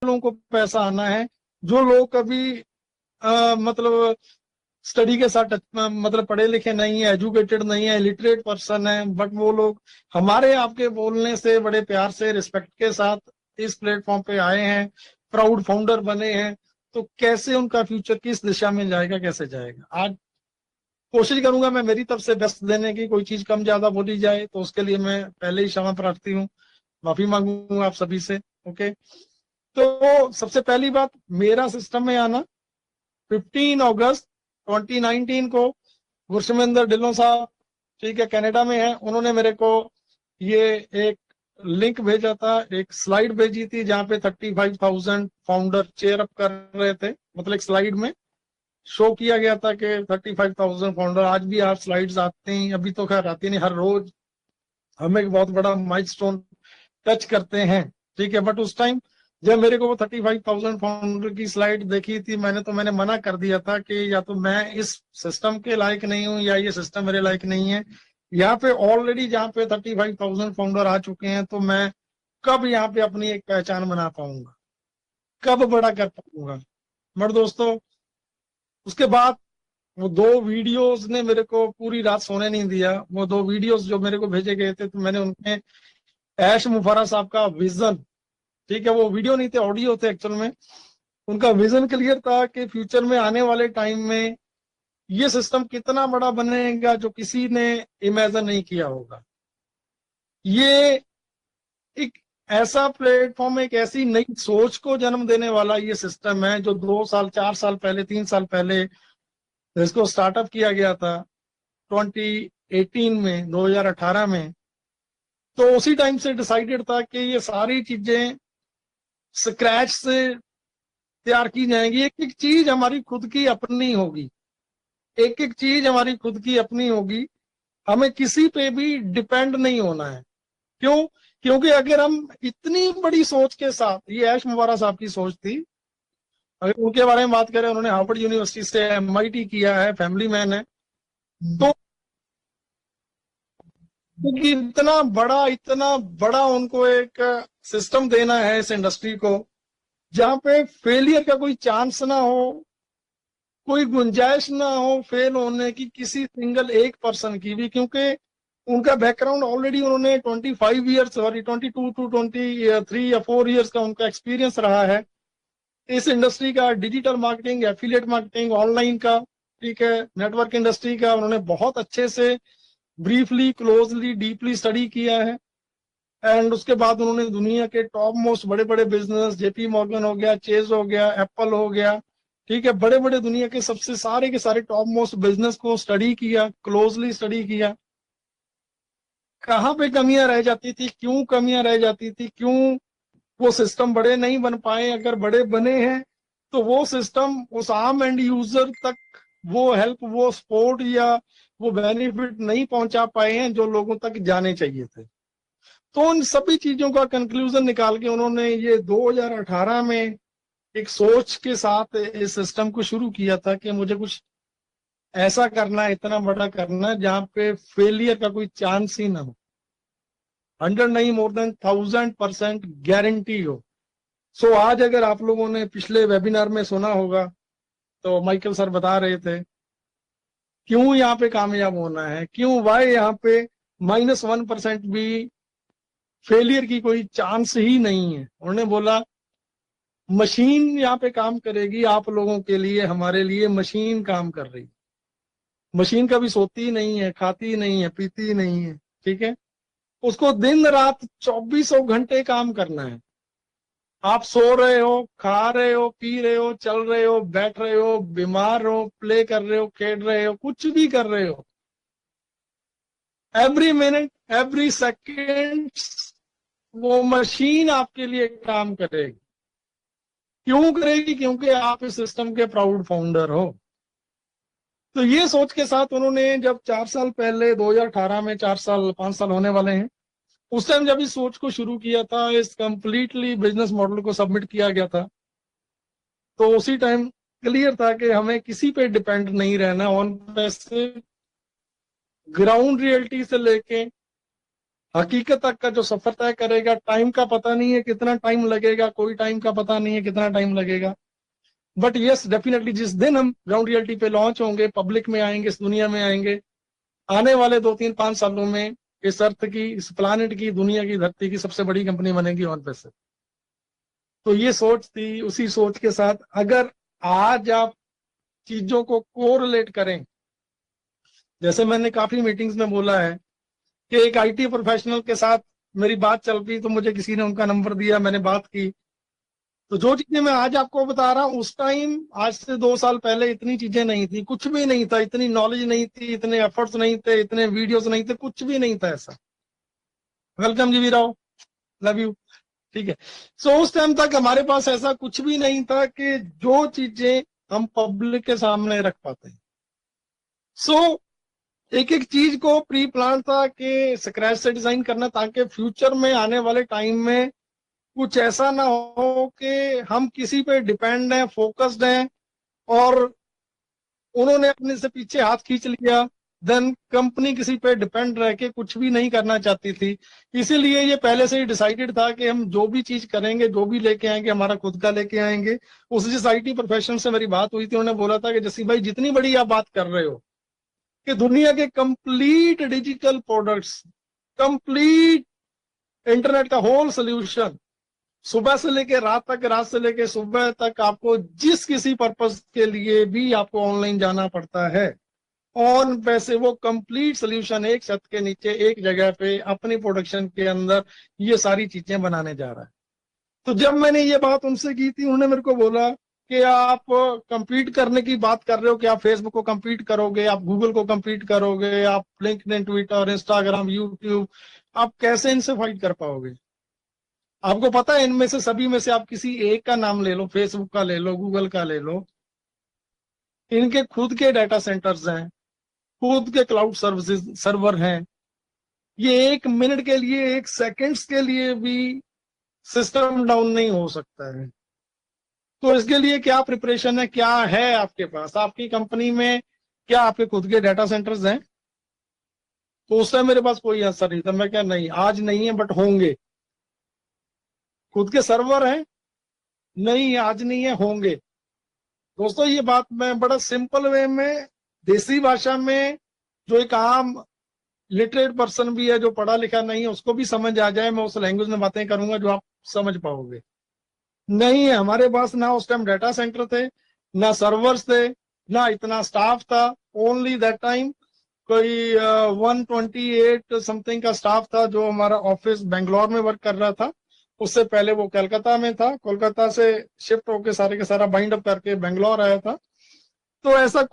लोगों को पैसा आना है, जो लोग कभी मतलब स्टडी के साथ मतलब पढ़े लिखे नहीं है, एजुकेटेड नहीं है, लिटरेट पर्सन है, बट वो लोग हमारे आपके बोलने से बड़े प्यार से रिस्पेक्ट के साथ इस प्लेटफॉर्म पे आए हैं, प्राउड फाउंडर बने हैं। तो कैसे उनका फ्यूचर किस दिशा में जाएगा, कैसे जाएगा? आज कोशिश करूंगा मैं मेरी तरफ से बेस्ट देने की, कोई चीज कम ज्यादा बोली जाए तो उसके लिए मैं पहले ही क्षमा प्रार्थी हूँ, माफी मांगूंगा आप सभी से। ओके, तो सबसे पहली बात, मेरा सिस्टम में आना 15 अगस्त 2019 को गुरशमेंद्र ढिल्लों साहब, ठीक है, कनाडा में है, उन्होंने मेरे को ये एक लिंक भेजा था, एक स्लाइड भेजी थी जहां पे 35,000 फाउंडर चेयर अप कर रहे थे। मतलब एक स्लाइड में शो किया गया था कि 35,000 फाउंडर। आज भी आप स्लाइड्स आते हैं, अभी तो खैर आती नहीं, हर रोज हम एक बहुत बड़ा माइलस्टोन टच करते हैं, ठीक है। बट उस टाइम जब मेरे को वो 35,000 फाउंडर की स्लाइड देखी थी, मैंने मना कर दिया था कि या तो मैं इस सिस्टम के लायक नहीं हूं या ये सिस्टम मेरे लायक नहीं है। यहाँ पे ऑलरेडी जहाँ पे 35,000 फाउंडर आ चुके हैं, तो मैं कब यहाँ पे अपनी एक पहचान बना पाऊंगा, कब बड़ा कर पाऊंगा? बट दोस्तों, उसके बाद वो 2 वीडियोस ने मेरे को पूरी रात सोने नहीं दिया। वो 2 वीडियोस जो मेरे को भेजे गए थे, तो मैंने उनमें ऐश मुफर्रा साहब का विजन, ठीक है, वो वीडियो नहीं थे, ऑडियो थे एक्चुअल में, उनका विजन क्लियर था कि फ्यूचर में आने वाले टाइम में ये सिस्टम कितना बड़ा बनेगा जो किसी ने इमेजिन नहीं किया होगा। ये एक ऐसा प्लेटफॉर्म, एक ऐसी नई सोच को जन्म देने वाला ये सिस्टम है जो 2 साल 4 साल पहले 3 साल पहले इसको स्टार्टअप किया गया था 2018 में, 2018 में। तो उसी टाइम से डिसाइडेड था कि ये सारी चीजें स्क्रैच से तैयार की जाएंगी, एक एक चीज हमारी खुद की अपनी होगी, एक एक चीज हमारी खुद की अपनी होगी, हमें किसी पे भी डिपेंड नहीं होना है। क्यों? क्योंकि अगर हम इतनी बड़ी सोच के साथ, ये ऐश मुबारक साहब की सोच थी, अगर उनके बारे में बात करें, उन्होंने हार्वर्ड यूनिवर्सिटी से MIT किया है, फैमिली मैन है, तो क्योंकि इतना बड़ा उनको एक सिस्टम देना है इस इंडस्ट्री को, जहां पे फेलियर का कोई चांस ना हो, कोई गुंजाइश ना हो फेल होने की किसी सिंगल एक पर्सन की भी। क्योंकि उनका बैकग्राउंड ऑलरेडी, उन्होंने 25 ईयर्स, सॉरी 22 to 23 या 4 ईयर्स का उनका एक्सपीरियंस रहा है इस इंडस्ट्री का, digital marketing, affiliate marketing, online का, ठीक है, नेटवर्क इंडस्ट्री का। उन्होंने बहुत अच्छे से ब्रीफली, क्लोजली, डीपली स्टडी किया है। एंड उसके बाद उन्होंने दुनिया के टॉप मोस्ट बड़े बड़े बिजनेस, JP मॉर्गन हो गया, चेज हो गया, एप्पल हो गया, ठीक है, बड़े बड़े दुनिया के सबसे सारे के सारे टॉप मोस्ट बिजनेस को स्टडी किया, क्लोजली स्टडी किया। कहाँ पे कमियां रह जाती थी, क्यों कमियां रह जाती थी, क्यों वो सिस्टम बड़े नहीं बन पाए, अगर बड़े बने हैं तो वो सिस्टम उस आम एंड यूजर तक वो हेल्प, वो सपोर्ट या वो बेनिफिट नहीं पहुंचा पाए हैं जो लोगों तक जाने चाहिए थे। तो उन सभी चीजों का कंक्लूजन निकाल के उन्होंने ये 2018 में एक सोच के साथ इस सिस्टम को शुरू किया था कि मुझे कुछ ऐसा करना है, इतना बड़ा करना है जहां पे फेलियर का कोई चांस ही ना हो, 100 नहीं, मोर देन 1000% गारंटी हो। सो आज अगर आप लोगों ने पिछले वेबिनार में सुना होगा, तो माइकल सर बता रहे थे क्यों यहाँ पे कामयाब होना है, क्यों, वाई यहाँ पे -1% भी फेलियर की कोई चांस ही नहीं है। उन्होंने बोला मशीन यहाँ पे काम करेगी आप लोगों के लिए, हमारे लिए मशीन काम कर रही। मशीन कभी सोती नहीं है, खाती नहीं है, पीती नहीं है, ठीक है, उसको दिन रात 24 घंटे काम करना है। आप सो रहे हो, खा रहे हो, पी रहे हो, चल रहे हो, बैठ रहे हो, बीमार हो, प्ले कर रहे हो, खेल रहे हो, कुछ भी कर रहे हो, एवरी मिनट, एवरी सेकेंड वो मशीन आपके लिए काम करेगी। क्यों करेगी? क्योंकि आप इस सिस्टम के प्राउड फाउंडर हो। तो ये सोच के साथ उन्होंने जब 4 साल पहले 2018 में, 4 साल 5 साल होने वाले हैं, उस टाइम जब इस सोच को शुरू किया था, इस कंप्लीटली बिजनेस मॉडल को सबमिट किया गया था, तो उसी टाइम क्लियर था कि हमें किसी पे डिपेंड नहीं रहना, ऑन पैसे, ग्राउंड रियलिटी से लेके हकीकत तक का जो सफर तय करेगा। टाइम का पता नहीं है कितना टाइम लगेगा, कोई टाइम का पता नहीं है कितना टाइम लगेगा। बट यस डेफिनेटली जिस दिन हम ग्राउंड रियलिटी पे लॉन्च होंगे, पब्लिक में आएंगे, इस दुनिया में आएंगे, आने वाले 2 3 5 सालों में इस अर्थ की, इस प्लानिट की, दुनिया की, धरती की सबसे बड़ी कंपनी बनेगी ऑन पे से। तो ये सोच थी, उसी सोच के साथ अगर आज आप चीजों को कोरिलेट करें, जैसे मैंने काफी मीटिंग्स में बोला है कि एक आईटी प्रोफेशनल के साथ मेरी बात चल रही, तो मुझे किसी ने उनका नंबर दिया, मैंने बात की। तो जो चीजें मैं आज आपको बता रहा हूँ, उस टाइम आज से 2 साल पहले इतनी चीजें नहीं थी, कुछ भी नहीं था, इतनी नॉलेज नहीं थी, इतने एफर्ट्स नहीं थे, इतने वीडियोस नहीं थे, कुछ भी नहीं था ऐसा। वेलकम जी वीराव, लव यू। ठीक है। सो उस टाइम तक हमारे पास ऐसा कुछ भी नहीं था कि जो चीजें हम पब्लिक के सामने रख पाते हैं। सो एक एक चीज को प्री प्लान था कि स्क्रैच से डिजाइन करना, ताकि फ्यूचर में आने वाले टाइम में कुछ ऐसा ना हो कि हम किसी पे डिपेंड हैं, फोकस्ड हैं, और उन्होंने अपने से पीछे हाथ खींच लिया, देन कंपनी किसी पे डिपेंड रह के कुछ भी नहीं करना चाहती थी। इसीलिए ये पहले से ही डिसाइडेड था कि हम जो भी चीज करेंगे, जो भी लेके आएंगे, हमारा खुद का लेके आएंगे। उस जिस आईटी प्रोफेशनल से मेरी बात हुई थी, उन्होंने बोला था कि जसी भाई जितनी बड़ी आप बात कर रहे हो कि दुनिया के complete digital products, complete internet का होल सोल्यूशन, सुबह से लेके रात तक, रात से लेके सुबह तक, आपको जिस किसी पर्पस के लिए भी आपको ऑनलाइन जाना पड़ता है, ऑन पैसे वो कंप्लीट सोल्यूशन एक छत के नीचे एक जगह पे अपनी प्रोडक्शन के अंदर ये सारी चीजें बनाने जा रहा है। तो जब मैंने ये बात उनसे की थी, उन्होंने मेरे को बोला कि आप कंपीट करने की बात कर रहे हो कि आप फेसबुक को कंपीट करोगे, आप गूगल को कंपीट करोगे, आप लिंक्डइन, ट्विटर, इंस्टाग्राम, यूट्यूब, आप कैसे इनसे फाइट कर पाओगे? आपको पता है इनमें से सभी में से आप किसी एक का नाम ले लो, फेसबुक का ले लो, गूगल का ले लो, इनके खुद के डाटा सेंटर्स हैं, खुद के क्लाउड सर्विसेज सर्वर हैं। ये 1 मिनट के लिए, 1 सेकेंड्स के लिए भी सिस्टम डाउन नहीं हो सकता है। तो इसके लिए क्या प्रिपरेशन है, क्या है आपके पास, आपकी कंपनी में क्या आपके खुद के डाटा सेंटर्स हैं? तो उस टाइम मेरे पास कोई आंसर नहीं था। मैं क्या, नहीं आज नहीं है बट होंगे। खुद के सर्वर हैं? नहीं आज नहीं है, होंगे। दोस्तों ये बात मैं बड़ा सिंपल वे में, देसी भाषा में, जो एक आम लिटरेट पर्सन भी है, जो पढ़ा लिखा नहीं है, उसको भी समझ आ जाए, मैं उस लैंग्वेज में बातें करूंगा जो आप समझ पाओगे। नहीं है हमारे पास, ना उस टाइम डाटा सेंटर थे, ना सर्वर्स थे, ना इतना स्टाफ था। ओनली दैट टाइम कोई 128 समथिंग का स्टाफ था, जो हमारा ऑफिस बेंगलोर में वर्क कर रहा था। उससे पहले वो कलकत्ता में था, कोलकाता से शिफ्ट होके सारे के सारा बाइंड अप करके बेंगलोर आया था। तो ऐसा